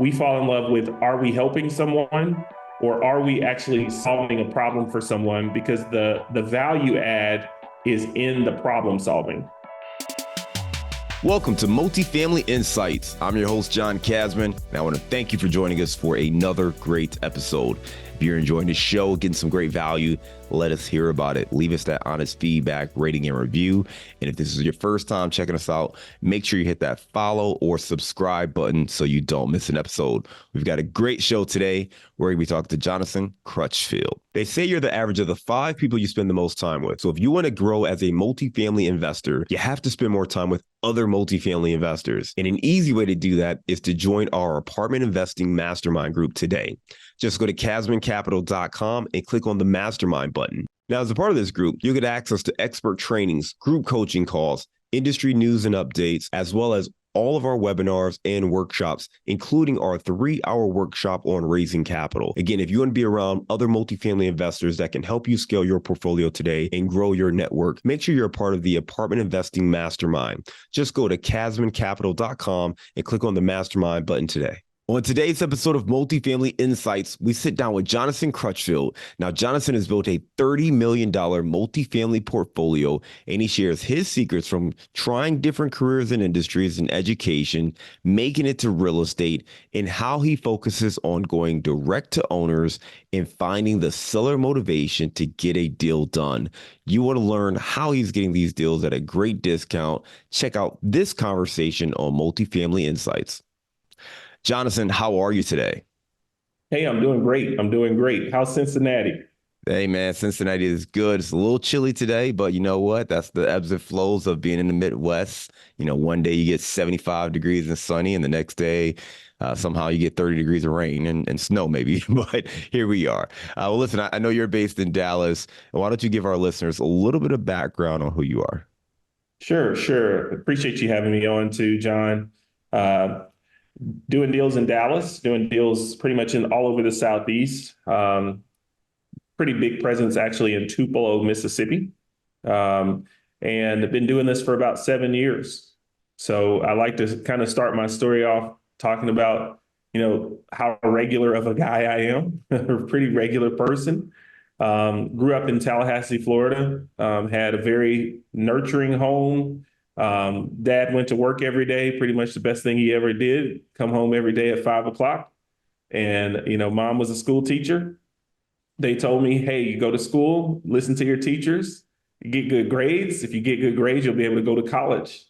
we fall in love with, are we helping someone or are we actually solving a problem for someone? Because the value add is in the problem solving. Welcome to Multifamily Insights. I'm your host, John Casman, and I want to thank you for joining us for another great episode. If you're enjoying the show, getting some great value, let us hear about it. Leave us that honest feedback, rating, and review. And if this is your first time checking us out, make sure you hit that follow or subscribe button so you don't miss an episode. We've got a great show today. We're going to be talking to Johnoson Crutchfield. They say you're the average of the 5 people you spend the most time with. So if you want to grow as a multifamily investor, you have to spend more time with other multifamily investors. And an easy way to do that is to join our apartment investing mastermind group today. Just go to casmancapital.com and click on the mastermind button. Now, as a part of this group, you'll get access to expert trainings, group coaching calls, industry news and updates, as well as all of our webinars and workshops, including our 3-hour workshop on raising capital. Again, if you want to be around other multifamily investors that can help you scale your portfolio today and grow your network, make sure you're a part of the Apartment Investing Mastermind. Just go to casmancapital.com and click on the mastermind button today. On today's episode of Multifamily Insights, we sit down with Johnoson Crutchfield. Now, Johnoson has built a $30 million multifamily portfolio, and he shares his secrets from trying different careers and industries in education, making it to real estate, and how he focuses on going direct to owners and finding the seller motivation to get a deal done. You want to learn how he's getting these deals at a great discount. Check out this conversation on Multifamily Insights. Johnoson, how are you today? Hey, I'm doing great. How's Cincinnati? Hey, man, Cincinnati is good. It's a little chilly today, but you know what? That's the ebbs and flows of being in the Midwest. You know, one day you get 75 degrees and sunny, and the next day somehow you get 30 degrees of rain and snow maybe, but here we are. Well, listen, I know you're based in Dallas. Why don't you give our listeners a little bit of background on who you are? Sure. Appreciate you having me on too, John. Doing deals in Dallas, doing deals pretty much in all over the Southeast. Pretty big presence actually in Tupelo, Mississippi. And I've been doing this for about 7 years. So I like to kind of start my story off talking about, how regular of a guy I am, a pretty regular person. Grew up in Tallahassee, Florida, had a very nurturing home. Dad went to work every day, pretty much the best thing he ever did, come home every day at 5 o'clock. And, mom was a school teacher. They told me, hey, you go to school, listen to your teachers, you get good grades. If you get good grades, you'll be able to go to college.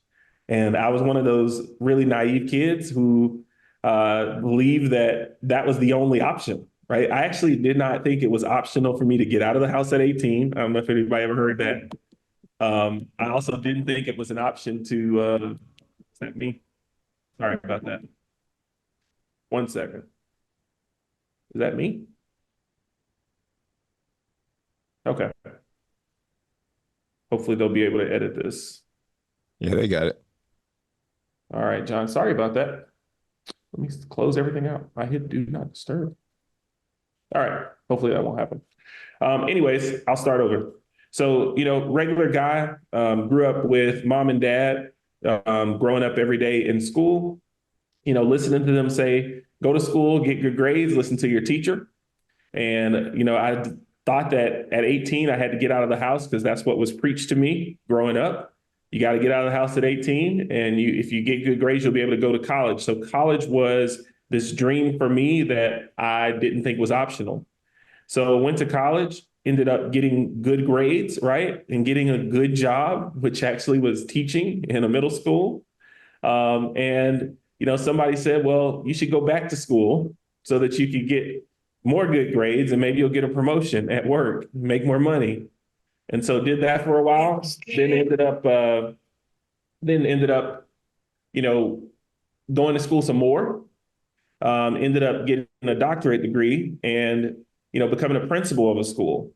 And I was one of those really naive kids who believed that that was the only option, right? I actually did not think it was optional for me to get out of the house at 18. I don't know if anybody ever heard that. I also didn't think it was an option to, is that me? Sorry about that. 1 second. Is that me? Okay. Hopefully they'll be able to edit this. Yeah, they got it. All right, John, sorry about that. Let me close everything out. I hit do not disturb. All right, hopefully that won't happen. Anyways, I'll start over. So, regular guy, grew up with mom and dad, growing up every day in school, listening to them say, go to school, get good grades, listen to your teacher. And, I thought that at 18, I had to get out of the house because that's what was preached to me growing up. You got to get out of the house at 18. And if you get good grades, you'll be able to go to college. So college was this dream for me that I didn't think was optional. So I went to college, ended up getting good grades, right? And getting a good job, which actually was teaching in a middle school. Somebody said, well, you should go back to school so that you could get more good grades and maybe you'll get a promotion at work, make more money. And so did that for a while, then ended up, going to school some more, ended up getting a doctorate degree and, becoming a principal of a school.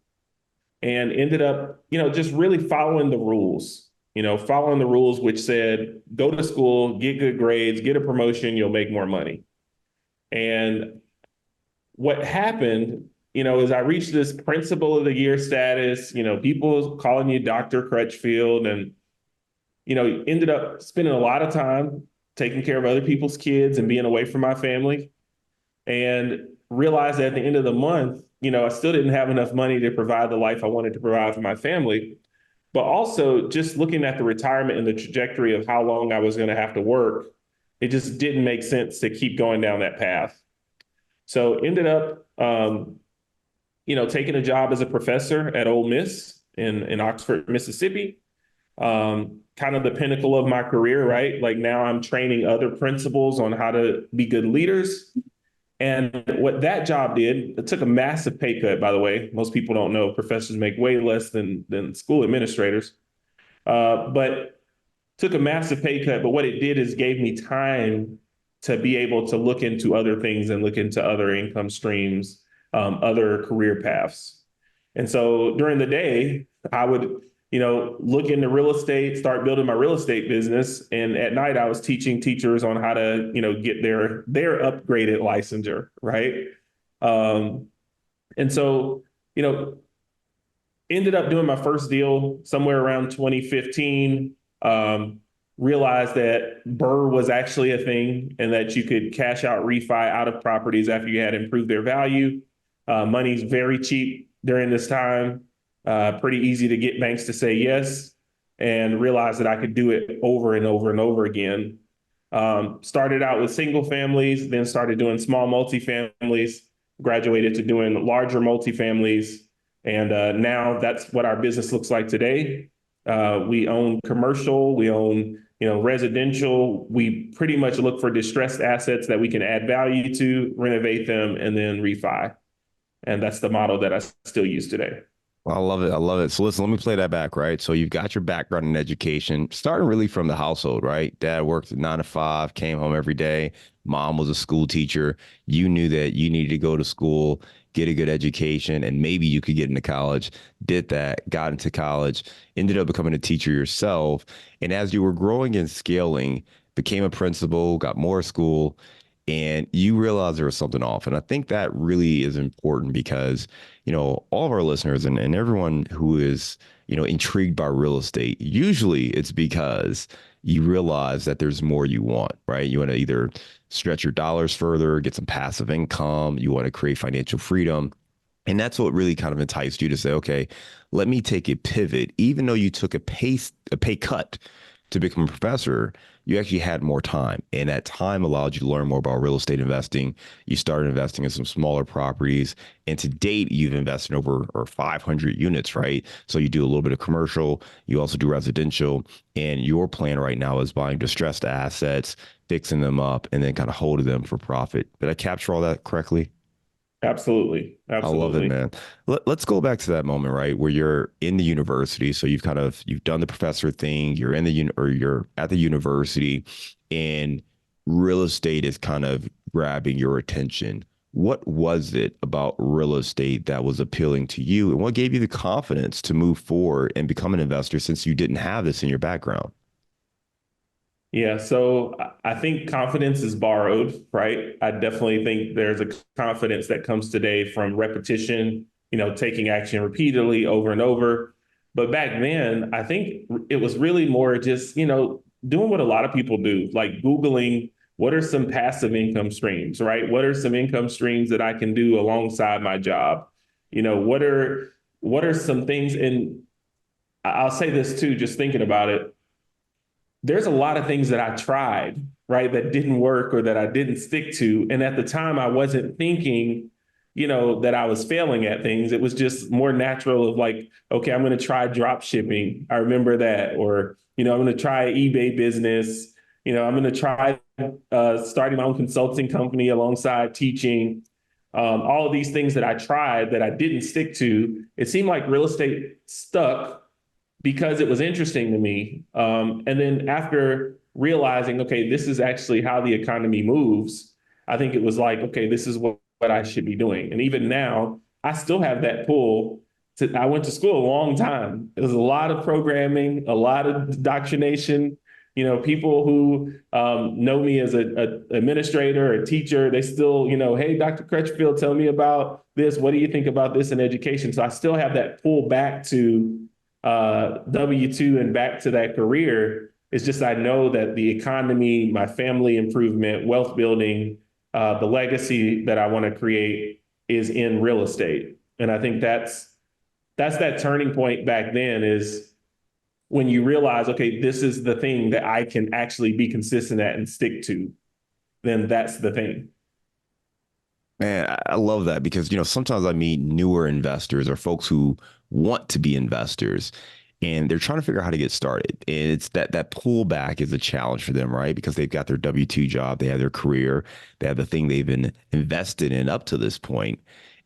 And ended up, just really following the rules, which said, go to school, get good grades, get a promotion, you'll make more money. And what happened, is I reached this principal of the year status, people calling you Dr. Crutchfield and, ended up spending a lot of time taking care of other people's kids and being away from my family. and realized that at the end of the month, I still didn't have enough money to provide the life I wanted to provide for my family. But also just looking at the retirement and the trajectory of how long I was going to have to work, it just didn't make sense to keep going down that path. So ended up, taking a job as a professor at Ole Miss in Oxford, Mississippi. Kind of the pinnacle of my career, right? Like now I'm training other principals on how to be good leaders. And what that job did, it took a massive pay cut, by the way. Most people don't know professors make way less than school administrators, but took a massive pay cut. But what it did is gave me time to be able to look into other things and look into other income streams, other career paths. And so during the day, I would, look into real estate, start building my real estate business. And at night, I was teaching teachers on how to, get their upgraded licensure, right? Um, and so, you know, ended up doing my first deal somewhere around 2015. Realized that BRRRR was actually a thing and that you could cash out refi out of properties after you had improved their value. Money's very cheap during this time, pretty easy to get banks to say yes, and realized that I could do it over and over and over again. Started out with single families, then started doing small multifamilies, graduated to doing larger multifamilies. And now that's what our business looks like today. We own commercial, we own, residential. We pretty much look for distressed assets that we can add value to, renovate them, and then refi. And that's the model that I still use today. I love it. I love it. So listen, let me play that back, right? So you've got your background in education, starting really from the household, right? Dad worked 9 to 5, came home every day. Mom was a school teacher. You knew that you needed to go to school, get a good education, and maybe you could get into college. Did that, got into college, ended up becoming a teacher yourself. And as you were growing and scaling, became a principal, got more school, and you realize there was something off. And I think that really is important because, all of our listeners and everyone who is, intrigued by real estate, usually it's because you realize that there's more you want, right? You want to either stretch your dollars further, get some passive income, you want to create financial freedom. And that's what really kind of enticed you to say, okay, let me take a pivot. Even though you took a pay cut to become a professor, you actually had more time. And that time allowed you to learn more about real estate investing. You started investing in some smaller properties. And to date, you've invested in over or 500 units, right? So you do a little bit of commercial. You also do residential. And your plan right now is buying distressed assets, fixing them up, and then kind of holding them for profit. Did I capture all that correctly? Absolutely. I love it, Absolutely. man. Let's go back to that moment, right, where you're in the university. So you've done the professor thing. You're in the or you're at the university, and real estate is kind of grabbing your attention. What was it about real estate that was appealing to you, and what gave you the confidence to move forward and become an investor since you didn't have this in your background? Yeah, so I think confidence is borrowed, right? I definitely think there's a confidence that comes today from repetition, taking action repeatedly over and over. But back then, I think it was really more just, doing what a lot of people do, like Googling what are some passive income streams, right? What are some income streams that I can do alongside my job? What are some things, and I'll say this too, just thinking about it, there's a lot of things that I tried, right, that didn't work or that I didn't stick to. And at the time, I wasn't thinking, that I was failing at things. It was just more natural of like, okay, I'm going to try drop shipping. I remember that. Or, I'm going to try eBay business. I'm going to try starting my own consulting company alongside teaching. All of these things that I tried that I didn't stick to, it seemed like real estate stuck because it was interesting to me. And then after realizing, okay, this is actually how the economy moves, I think it was like, okay, this is what I should be doing. And even now, I still have that pull. I went to school a long time. There's a lot of programming, a lot of indoctrination. People who know me as a administrator, a teacher, they still, hey, Dr. Crutchfield, tell me about this. What do you think about this in education? So I still have that pull back to W-2 and back to that career. It's just I know that the economy, my family improvement, wealth building, the legacy that I want to create is in real estate. And I think that's that turning point back then is when you realize, okay, this is the thing that I can actually be consistent at and stick to, then that's the thing. Man, I love that because, sometimes I meet newer investors or folks who want to be investors and they're trying to figure out how to get started. And it's that pullback is a challenge for them, right? Because they've got their W-2 job, they have their career, they have the thing they've been invested in up to this point.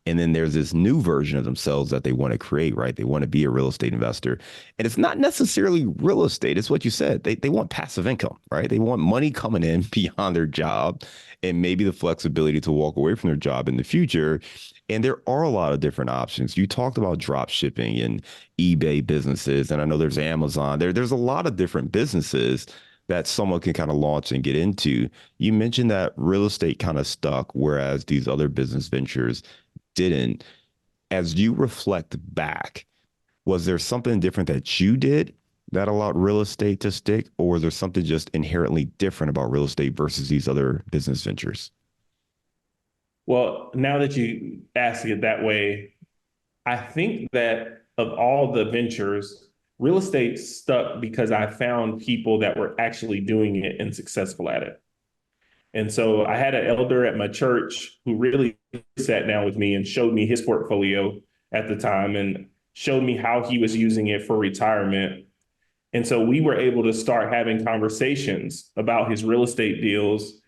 And then there's this new version of themselves that they want to create, right? They want to be a real estate investor. And it's not necessarily real estate. It's what you said. They want passive income, right? They want money coming in beyond their job and maybe the flexibility to walk away from their job in the future. And there are a lot of different options. You talked about drop shipping and eBay businesses, and I know there's Amazon. There's a lot of different businesses that someone can kind of launch and get into. You mentioned that real estate kind of stuck, whereas these other business ventures didn't. As you reflect back, was there something different that you did that allowed real estate to stick, or was there something just inherently different about real estate versus these other business ventures? Well, now that you ask it that way, I think that of all the ventures, real estate stuck because I found people that were actually doing it and successful at it. And so I had an elder at my church who really sat down with me and showed me his portfolio at the time and showed me how he was using it for retirement. And so we were able to start having conversations about his real estate deals.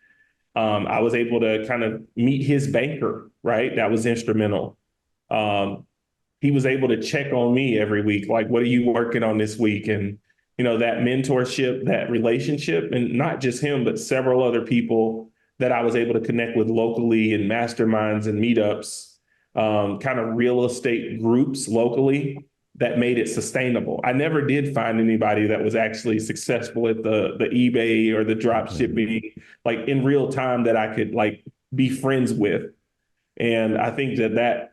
I was able to kind of meet his banker, right? That was instrumental. Um, he was able to check on me every week, like, what are you working on this week? And, that mentorship, that relationship, and not just him, but several other people that I was able to connect with locally in masterminds and meetups, kind of real estate groups locally that made it sustainable. I never did find anybody that was actually successful at the eBay or the drop shipping, like in real time that I could like be friends with. And I think that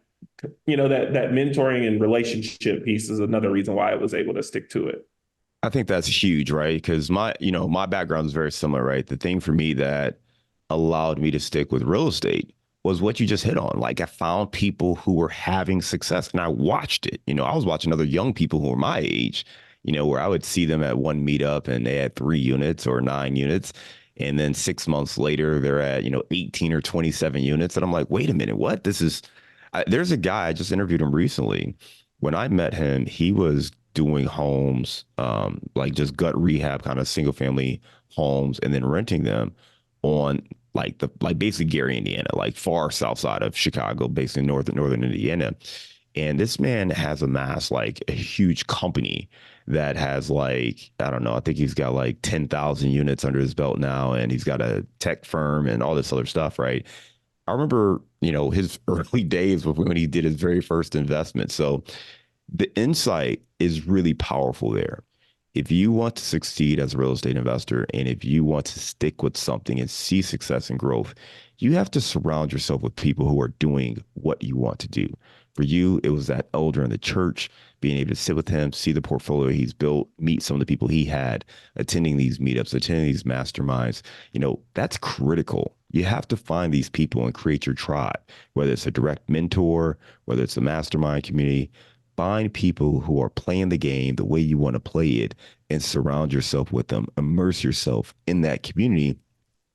mentoring and relationship piece is another reason why I was able to stick to it. I think that's huge, right? Because my background is very similar, right? The thing for me that allowed me to stick with real estate was what you just hit on. Like I found people who were having success and I watched it. I was watching other young people who were my age, where I would see them at one meetup and they had 3 units or 9 units. And then 6 months later, they're at, 18 or 27 units. And I'm like, wait a minute, what? There's a guy, I just interviewed him recently. When I met him, he was doing homes, like just gut rehab kind of single family homes and then renting them on like basically Gary, Indiana, like far south side of Chicago, basically northern Indiana. And this man has amassed like a huge company that has like, I don't know, I think he's got like 10,000 units under his belt now, and he's got a tech firm and all this other stuff, right? I remember, his early days when he did his very first investment. So the insight is really powerful there. If you want to succeed as a real estate investor and if you want to stick with something and see success and growth, you have to surround yourself with people who are doing what you want to do. For you, it was that elder in the church, being able to sit with him, see the portfolio he's built, meet some of the people he had, attending these meetups, attending these masterminds. That's critical. You have to find these people and create your tribe, whether it's a direct mentor, whether it's a mastermind community. Find people who are playing the game the way you want to play it and surround yourself with them. Immerse yourself in that community.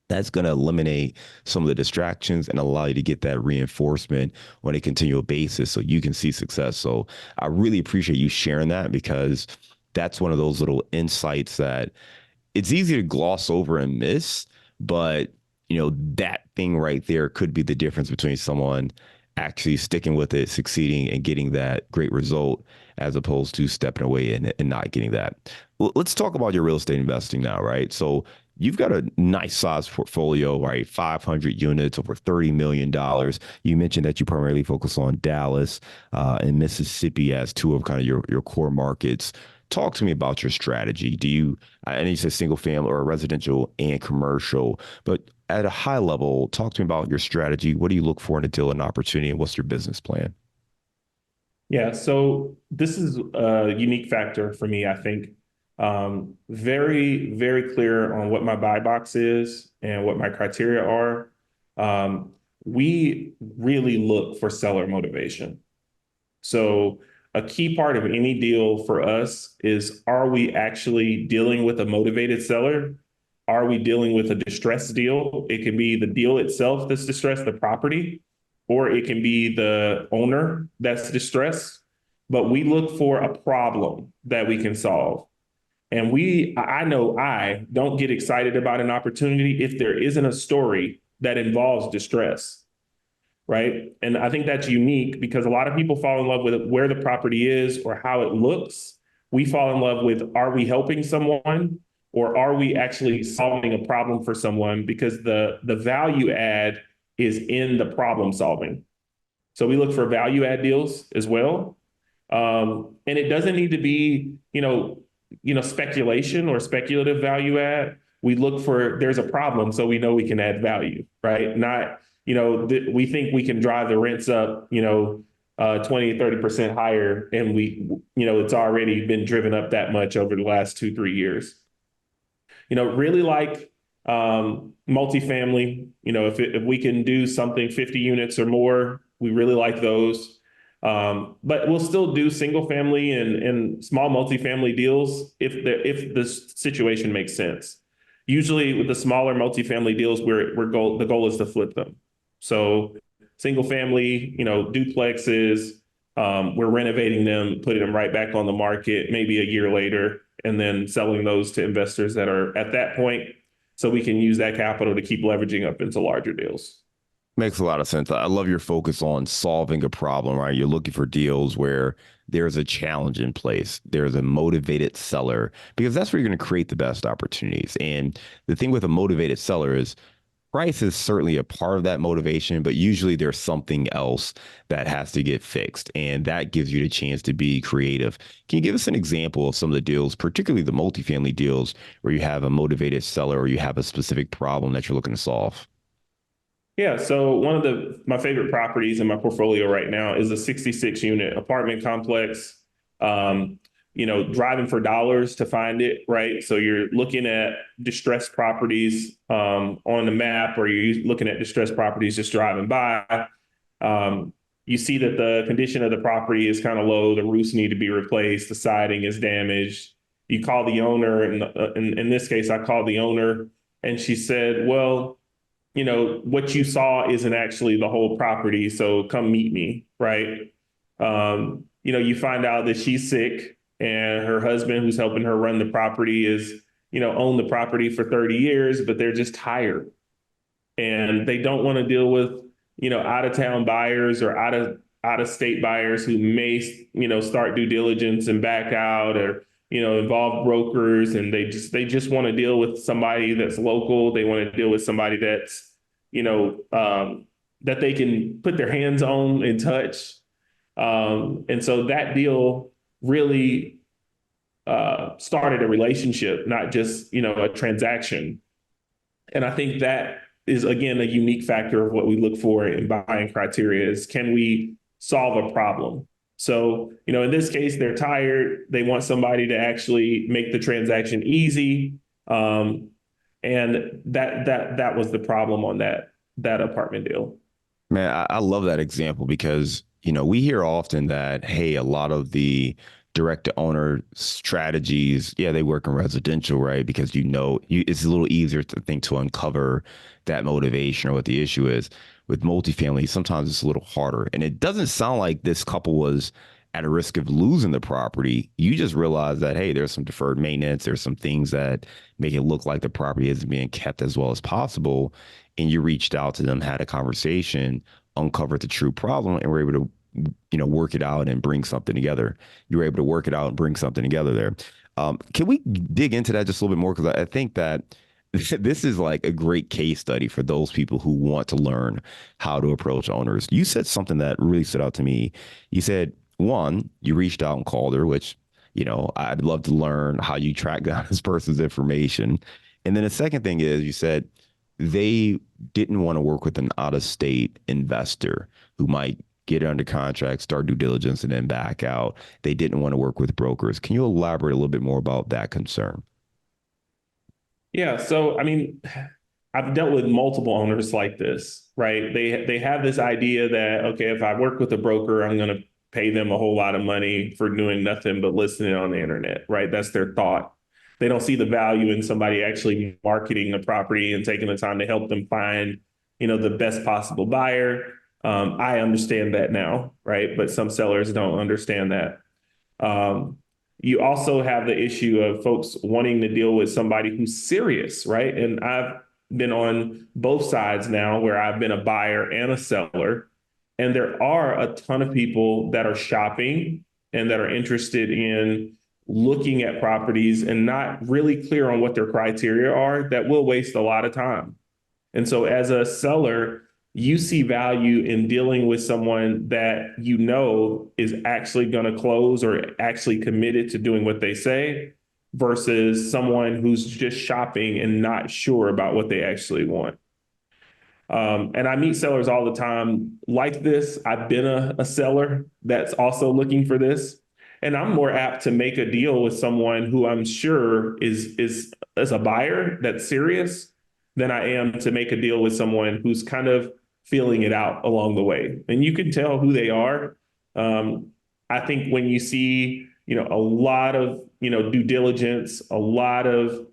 That's going to eliminate some of the distractions and allow you to get that reinforcement on a continual basis so you can see success. So I really appreciate you sharing that because that's one of those little insights that it's easy to gloss over and miss, but that thing right there could be the difference between someone actually sticking with it, succeeding and getting that great result as opposed to stepping away and not getting that. Let's talk about your real estate investing now, right? So you've got a nice size portfolio, right? 500 units, over $30 million. You mentioned that you primarily focus on Dallas and Mississippi as two of kind of your core markets. Talk to me about your strategy. I know you said single family or residential and commercial, but at a high level, talk to me about your strategy. What do you look for in a deal and opportunity, and what's your business plan? Yeah, so this is a unique factor for me, I think. Very, very clear on what my buy box is and what my criteria are. we really look for seller motivation. So a key part of any deal for us is, are we actually dealing with a motivated seller? Are we dealing with a distressed deal? It can be the deal itself that's distressed, the property, or it can be the owner that's distressed. But we look for a problem that we can solve. And I know I don't get excited about an opportunity if there isn't a story that involves distress, right? And I think that's unique because a lot of people fall in love with where the property is or how it looks. We fall in love with, are we helping someone or are we actually solving a problem for someone? Because the value add is in the problem solving. So we look for value add deals as well. And it doesn't need to be, speculation or speculative value add. We look for, there's a problem, so we know we can add value, right? Not, we think we can drive the rents up, 20, 30% higher. And it's already been driven up that much over the last 2, 3 years. Really like multifamily, if we can do something 50 units or more, we really like those. But we'll still do single family and small multifamily deals if the situation makes sense. Usually with the smaller multifamily deals, the goal is to flip them. So single family, duplexes, we're renovating them, putting them right back on the market, maybe a year later, and then selling those to investors that are at that point, so we can use that capital to keep leveraging up into larger deals. Makes a lot of sense. I love your focus on solving a problem, right? You're looking for deals where there's a challenge in place. There's a motivated seller, because that's where you're going to create the best opportunities. And the thing with a motivated seller is price is certainly a part of that motivation, but usually there's something else that has to get fixed. And that gives you the chance to be creative. Can you give us an example of some of the deals, particularly the multifamily deals, where you have a motivated seller or you have a specific problem that you're looking to solve? Yeah, so one of my favorite properties in my portfolio right now is a 66 unit apartment complex. Driving for dollars to find it, right? So you're looking at distressed properties on the map, or you're looking at distressed properties just driving by. You see that the condition of the property is kind of low. The roofs need to be replaced. The siding is damaged. You call the owner, and in this case, I called the owner, and she said, well, what you saw isn't actually the whole property, so come meet me, right? You find out that she's sick and her husband, who's helping her run the property, is, owned the property for 30 years, but they're just tired. And they don't want to deal with, out of town buyers or out of state buyers who may, start due diligence and back out, or, involve brokers. And they just want to deal with somebody that's local. They want to deal with somebody that's, that they can put their hands on and touch. And so that deal really started a relationship, not just, a transaction. And I think that is, again, a unique factor of what we look for in buying criteria is, can we solve a problem? So, in this case, they're tired. They want somebody to actually make the transaction easy. And that was the problem on that apartment deal. Man, I love that example because, we hear often that, hey, a lot of the direct to owner strategies, yeah, they work in residential, right? Because it's a little easier to uncover that motivation or what the issue is. With multifamily, sometimes it's a little harder. And it doesn't sound like this couple was at a risk of losing the property. You just realize that, hey, there's some deferred maintenance, there's some things that make it look like the property isn't being kept as well as possible. And you reached out to them, had a conversation, uncovered the true problem, and were able to work it out and bring something together. You were able to work it out and bring something together there. Can we dig into that just a little bit more? Because I think that this is like a great case study for those people who want to learn how to approach owners. You said something that really stood out to me. You said, one, you reached out and called her, which, I'd love to learn how you track down this person's information. And then the second thing is, you said they didn't want to work with an out-of-state investor who might get under contract, start due diligence, and then back out. They didn't want to work with brokers. Can you elaborate a little bit more about that concern? Yeah. So, I mean, I've dealt with multiple owners like this, right? They have this idea that, okay, if I work with a broker, I'm going to pay them a whole lot of money for doing nothing but listening on the internet, right? That's their thought. They don't see the value in somebody actually marketing the property and taking the time to help them find, the best possible buyer. I understand that now, right? But some sellers don't understand that. Um, you also have the issue of folks wanting to deal with somebody who's serious, right? And I've been on both sides now where I've been a buyer and a seller. And there are a ton of people that are shopping and that are interested in looking at properties and not really clear on what their criteria are that will waste a lot of time. And so as a seller, you see value in dealing with someone that is actually going to close or actually committed to doing what they say versus someone who's just shopping and not sure about what they actually want. And I meet sellers all the time like this. I've been a seller that's also looking for this. And I'm more apt to make a deal with someone who I'm sure is a buyer that's serious than I am to make a deal with someone who's kind of feeling it out along the way. And you can tell who they are. I think when you see, a lot of, due diligence, a lot of,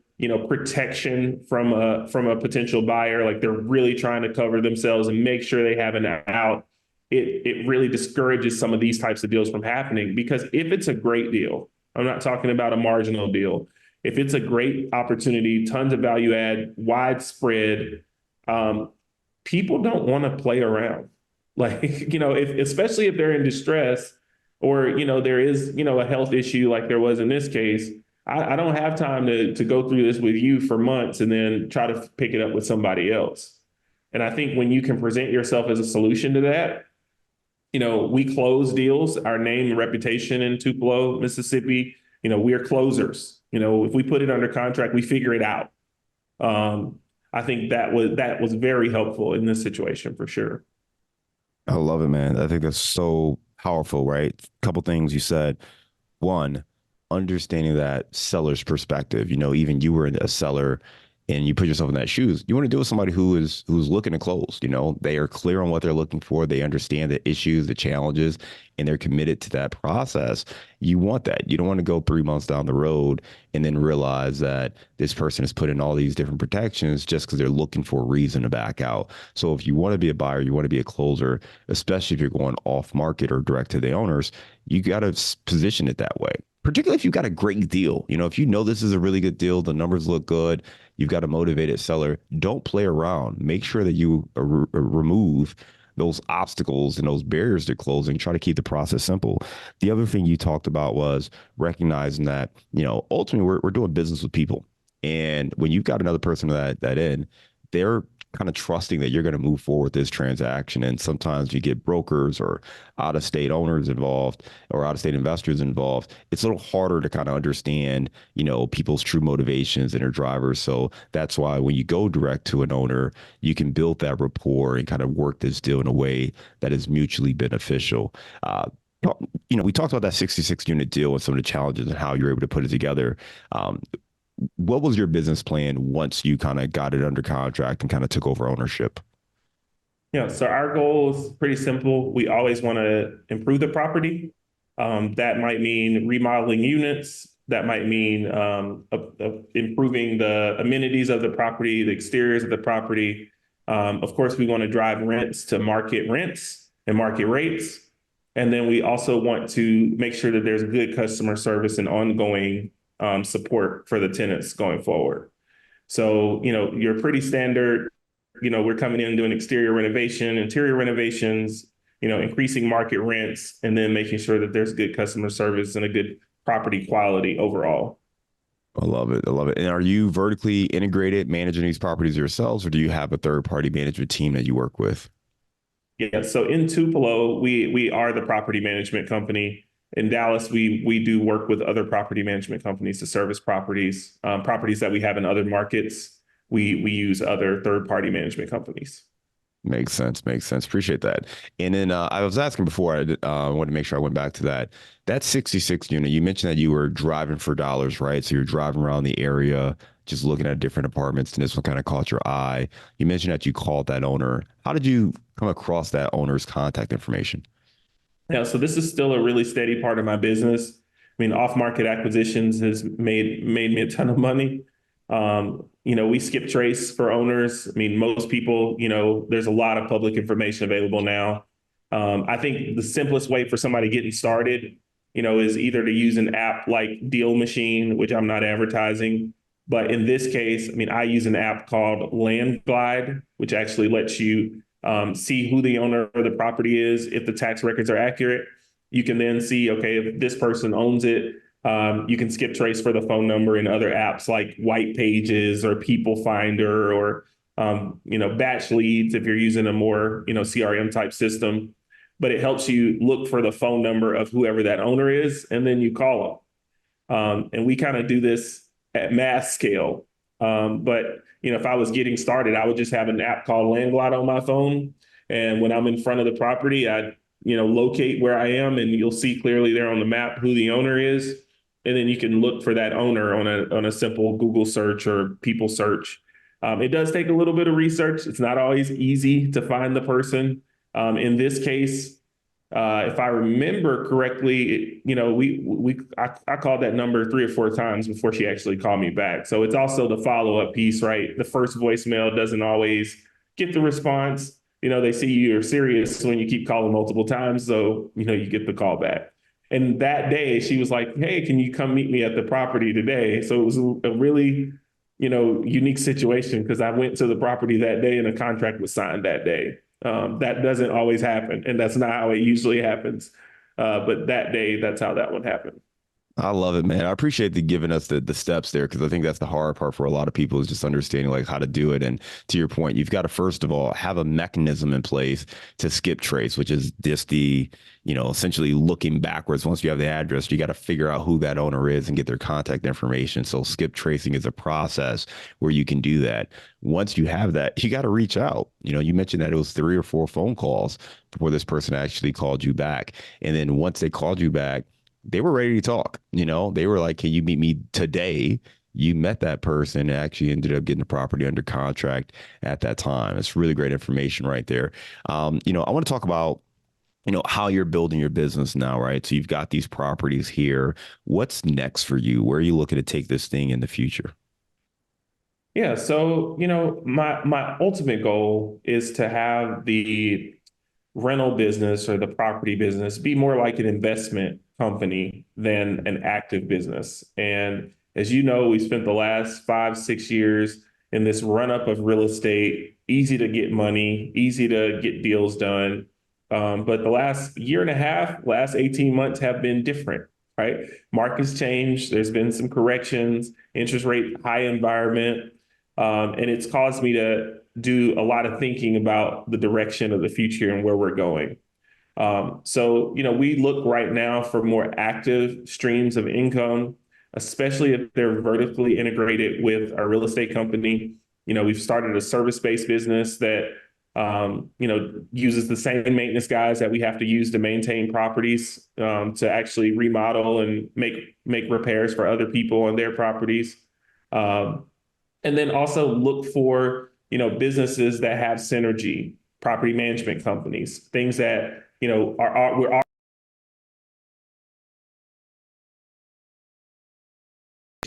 protection from a potential buyer, like they're really trying to cover themselves and make sure they have an out. It really discourages some of these types of deals from happening because if it's a great deal, I'm not talking about a marginal deal. If it's a great opportunity, tons of value add, widespread, people don't want to play around. Like, especially if they're in distress or, there is, a health issue like there was in this case. I don't have time to go through this with you for months and then try to pick it up with somebody else. And I think when you can present yourself as a solution to that, we close deals, our name and reputation in Tupelo, Mississippi, we're closers. If we put it under contract, we figure it out. I think that was very helpful in this situation for sure. I love it, man. I think that's so powerful, right? A couple things you said. One, understanding that seller's perspective. Even you were a seller and you put yourself in that shoes. You want to deal with somebody who's looking to close. They are clear on what they're looking for. They understand the issues, the challenges, and they're committed to that process. You want that. You don't want to go 3 months down the road and then realize that this person has put in all these different protections just because they're looking for a reason to back out. So if you want to be a buyer, you want to be a closer, especially if you're going off market or direct to the owners, you got to position it that way. Particularly if you've got a great deal. If this is a really good deal, the numbers look good, you've got a motivated seller, don't play around. Make sure that you remove those obstacles and those barriers to closing. Try to keep the process simple. The other thing you talked about was recognizing that, ultimately we're doing business with people. And when you've got another person that in, they're kind of trusting that you're going to move forward with this transaction. And sometimes you get brokers or out-of-state owners involved or out-of-state investors involved. It's a little harder to kind of understand, people's true motivations and their drivers. So that's why when you go direct to an owner, you can build that rapport and kind of work this deal in a way that is mutually beneficial. We talked about that 66 unit deal and some of the challenges and how you're able to put it together. What was your business plan once you kind of got it under contract and kind of took over ownership? Yeah, so our goal is pretty simple. We always want to improve the property. That might mean remodeling units. That might mean improving the amenities of the property, the exteriors of the property. Of course, we want to drive rents to market rents and market rates. And then we also want to make sure that there's good customer service and ongoing support for the tenants going forward. So, you're pretty standard, we're coming in and doing exterior renovation, interior renovations, increasing market rents, and then making sure that there's good customer service and a good property quality overall. I love it. I love it. And are you vertically integrated managing these properties yourselves, or do you have a third-party management team that you work with? Yeah, so in Tupelo, we are the property management company. In Dallas, we do work with other property management companies to service properties that we have in other markets. We use other third-party management companies. Makes sense. Makes sense. Appreciate that. And then I was asking before, I wanted to make sure I went back to that. That 66 unit, you mentioned that you were driving for dollars, right? So you're driving around the area, just looking at different apartments, and this one kind of caught your eye. You mentioned that you called that owner. How did you come across that owner's contact information? Yeah, so this is still a really steady part of my business. I mean, off-market acquisitions has made me a ton of money. We skip trace for owners. I mean, most people, there's a lot of public information available now. I think the simplest way for somebody getting started, is either to use an app like Deal Machine, which I'm not advertising, but in this case, I mean, I use an app called Land Glide, which actually lets you see who the owner of the property is, if the tax records are accurate. You can then see, okay, if this person owns it, you can skip trace for the phone number in other apps like White Pages or People Finder or, batch leads if you're using a more, CRM type system. But it helps you look for the phone number of whoever that owner is, and then you call them. And we kind of do this at mass scale. But if I was getting started, I would just have an app called Landglide on my phone. And when I'm in front of the property, I, locate where I am, and you'll see clearly there on the map who the owner is. And then you can look for that owner on a simple Google search or people search. It does take a little bit of research. It's not always easy to find the person. In this case, if I remember correctly, I called that number 3 or 4 times before she actually called me back. So it's also the follow-up piece, right? The first voicemail doesn't always get the response. They see you're serious when you keep calling multiple times. So, you get the call back. And that day she was like, hey, can you come meet me at the property today? So it was a really, unique situation because I went to the property that day and a contract was signed that day. That doesn't always happen, and that's not how it usually happens. But that day, that's how that one happened. I love it, man. I appreciate the giving us the steps there because I think that's the hard part for a lot of people is just understanding like how to do it. And to your point, you've got to first of all have a mechanism in place to skip trace, which is just essentially looking backwards. Once you have the address, you got to figure out who that owner is and get their contact information. So skip tracing is a process where you can do that. Once you have that, you got to reach out. You mentioned that it was 3 or 4 phone calls before this person actually called you back. And then once they called you back, they were ready to talk. They were like, can you meet me today? You met that person and actually ended up getting the property under contract at that time. It's really great information right there. I want to talk about, how you're building your business now, right? So you've got these properties here. What's next for you? Where are you looking to take this thing in the future? Yeah. So, my ultimate goal is to have the rental business or the property business be more like an investment company than an active business. And as you know, we spent the last 5, 6 years in this run up of real estate, easy to get money, easy to get deals done. But the last year and a half, last 18 months have been different, right? Markets changed. There's been some corrections, interest rate high environment. And it's caused me to do a lot of thinking about the direction of the future and where we're going. So, we look right now for more active streams of income, especially if they're vertically integrated with our real estate company. We've started a service-based business that, uses the same maintenance guys that we have to use to maintain properties, to actually remodel and make repairs for other people on their properties. Um, and then also look for, businesses that have synergy, property management companies, things that, we're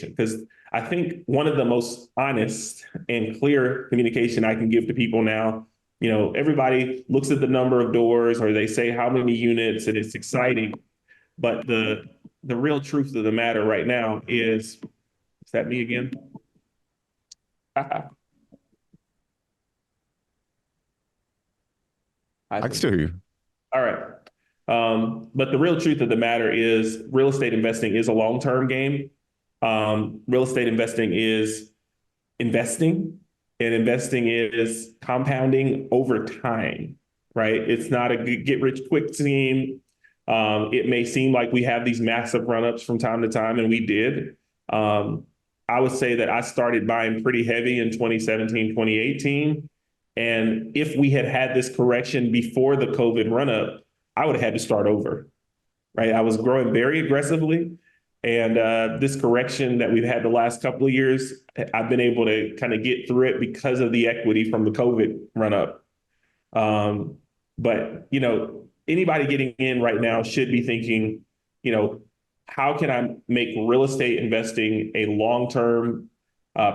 because I think one of the most honest and clear communication I can give to people now, everybody looks at the number of doors or they say how many units and it's exciting. But the real truth of the matter right now is that me again? I I can think. still hear you. All right. But the real truth of the matter is real estate investing is a long-term game. Real estate investing is investing, and investing is compounding over time, right? It's not a get rich quick scheme. It may seem like we have these massive run-ups from time to time, and we did. I would say that I started buying pretty heavy in 2017, 2018. And if we had had this correction before the COVID run up, I would have had to start over, right? I was growing very aggressively. And this correction that we've had the last couple of years, I've been able to kind of get through it because of the equity from the COVID run up. But, anybody getting in right now should be thinking, how can I make real estate investing a long-term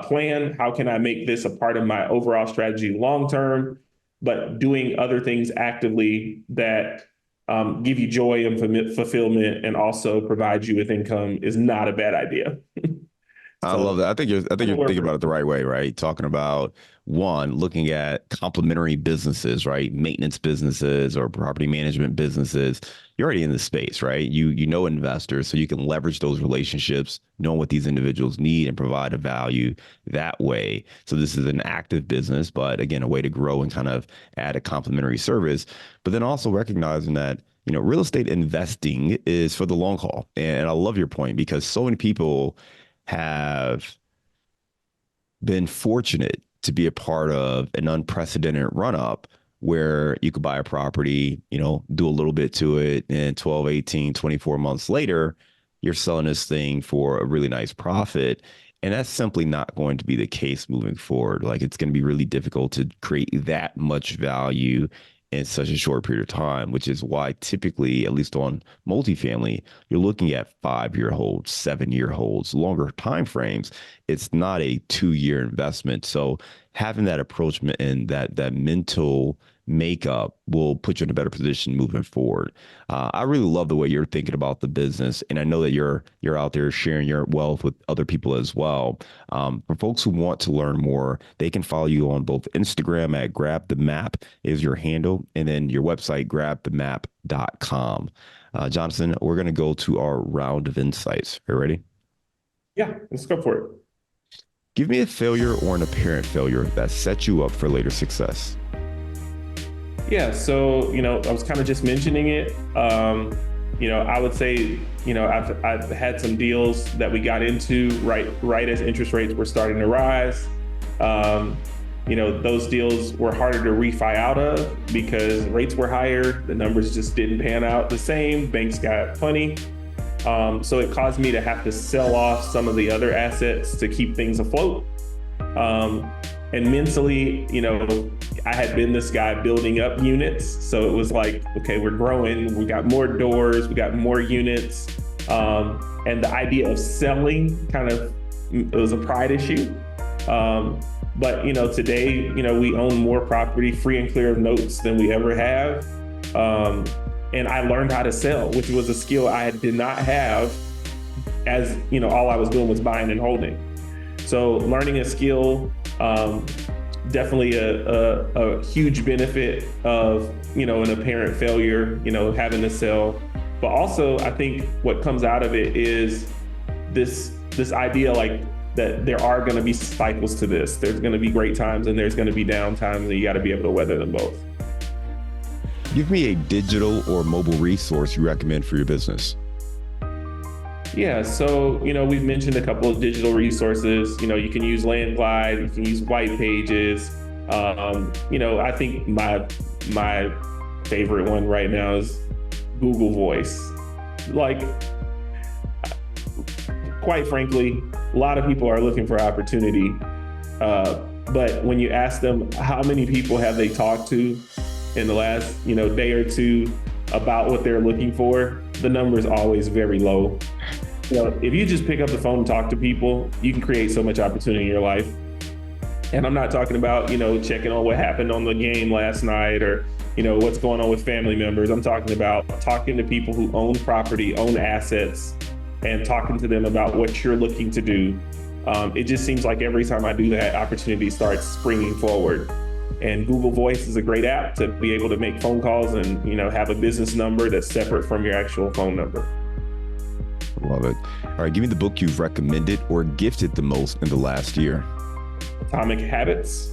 plan? How can I make this a part of my overall strategy long-term, but doing other things actively that give you joy and fulfillment and also provide you with income is not a bad idea. I love that. I think you're thinking about it the right way, right? Talking about one, looking at complementary businesses, right? Maintenance businesses or property management businesses. You're already in the space, right? You know investors, so you can leverage those relationships, know what these individuals need and provide a value that way. So this is an active business, but again, a way to grow and kind of add a complementary service. But then also recognizing that real estate investing is for the long haul. And I love your point because so many people have been fortunate to be a part of an unprecedented run up where you could buy a property, do a little bit to it, and 12, 18, 24 months later, you're selling this thing for a really nice profit. And that's simply not going to be the case moving forward. Like it's going to be really difficult to create that much value in such a short period of time, which is why typically, at least on multifamily, you're looking at 5-year holds, 7-year holds, longer time frames. It's not a 2-year investment. So having that approach and that mental makeup will put you in a better position moving forward. I really love the way you're thinking about the business, and I know that you're out there sharing your wealth with other people as well. For folks who want to learn more, they can follow you on both Instagram at grabthemap is your handle, and then your website grabthemap.com. Johnoson, we're going to go to our round of insights. Are you ready? Yeah, let's go for it. Give me a failure or an apparent failure that set you up for later success. Yeah, so I was kind of just mentioning it. I would say I've had some deals that we got into right as interest rates were starting to rise. Those deals were harder to refi out of because rates were higher. The numbers just didn't pan out the same. Banks got funny. So it caused me to have to sell off some of the other assets to keep things afloat. And mentally, I had been this guy building up units. So it was like, okay, we're growing. We got more doors. We got more units. And the idea of selling it was a pride issue. But today, we own more property free and clear of notes than we ever have. And I learned how to sell, which was a skill I did not have as, all I was doing was buying and holding. So learning a skill, definitely a huge benefit of, an apparent failure, having to sell. But also I think what comes out of it is this idea like that there are going to be cycles to this. There's going to be great times and there's going to be down times, and you got to be able to weather them both. Give me a digital or mobile resource you recommend for your business. Yeah, so, we've mentioned a couple of digital resources. You can use Landglide, you can use White Pages. I think my favorite one right now is Google Voice. Like, quite frankly, a lot of people are looking for opportunity. But when you ask them how many people have they talked to in the last, day or two about what they're looking for, the number is always very low. If you just pick up the phone and talk to people, you can create so much opportunity in your life. And I'm not talking about, checking on what happened on the game last night or, what's going on with family members. I'm talking about talking to people who own property, own assets, and talking to them about what you're looking to do. It just seems like every time I do that, opportunity starts springing forward. And Google Voice is a great app to be able to make phone calls and, have a business number that's separate from your actual phone number. Love it. All right, give me the book you've recommended or gifted the most in the last year. Atomic Habits.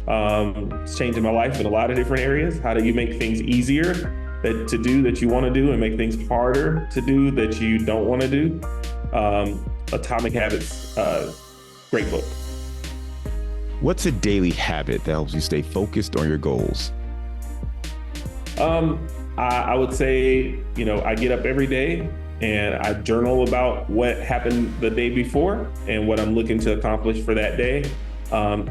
It's changing my life in a lot of different areas. How do you make things easier to do that you want to do and make things harder to do that you don't want to do? Atomic Habits, great book. What's a daily habit that helps you stay focused on your goals? I would say, I get up every day and I journal about what happened the day before and what I'm looking to accomplish for that day.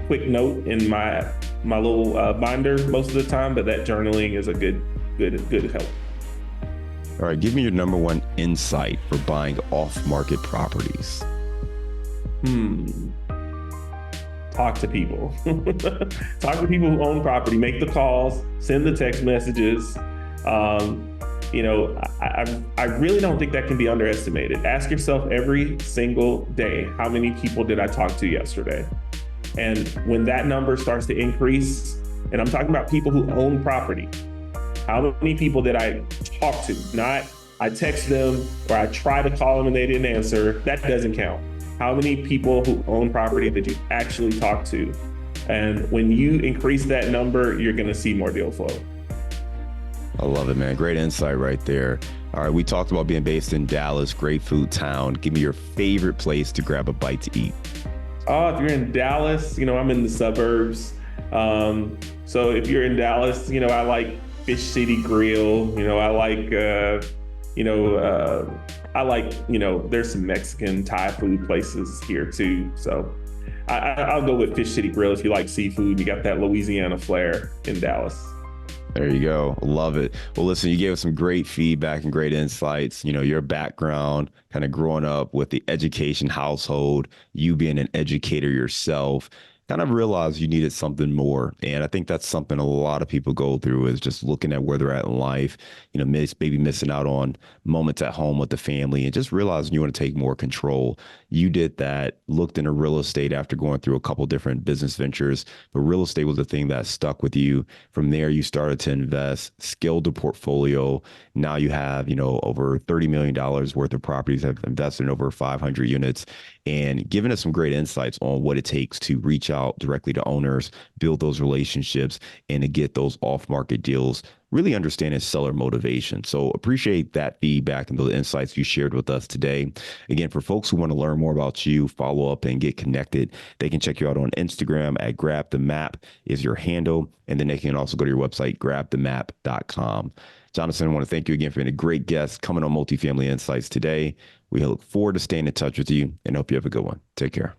Quick note in my little binder most of the time, but that journaling is a good help. All right, give me your number one insight for buying off-market properties. Talk to people. Talk to people who own property. Make the calls. Send the text messages. I really don't think that can be underestimated. Ask yourself every single day, how many people did I talk to yesterday? And when that number starts to increase, and I'm talking about people who own property, how many people did I talk to? Not I text them or I try to call them and they didn't answer. That doesn't count. How many people who own property that you actually talk to? And when you increase that number, you're going to see more deal flow. I love it, man. Great insight right there. All right, we talked about being based in Dallas, great food town. Give me your favorite place to grab a bite to eat. Oh, if you're in Dallas, I'm in the suburbs. So if you're in Dallas, I like Fish City Grill. There's some Mexican Thai food places here too. So I'll go with Fish City Grill if you like seafood. You got that Louisiana flair in Dallas. There you go. Love it. Well, listen, you gave us some great feedback and great insights. Your background, kind of growing up with the education household, you being an educator yourself, kind of realized you needed something more. And I think that's something a lot of people go through, is just looking at where they're at in life, maybe missing out on moments at home with the family and just realizing you want to take more control. You did that, looked into real estate after going through a couple different business ventures, but real estate was the thing that stuck with you. From there, you started to invest, scaled the portfolio. Now you have, over $30 million worth of properties, have invested in over 500 units, and given us some great insights on what it takes to reach out directly to owners, build those relationships, and to get those off-market deals, really understanding seller motivation. So appreciate that feedback and those insights you shared with us today. Again, for folks who want to learn more about you, follow up and get connected, they can check you out on Instagram at grabthemap is your handle. And then they can also go to your website, grabthemap.com. Johnoson, I want to thank you again for being a great guest coming on Multifamily Insights today. We look forward to staying in touch with you and hope you have a good one. Take care.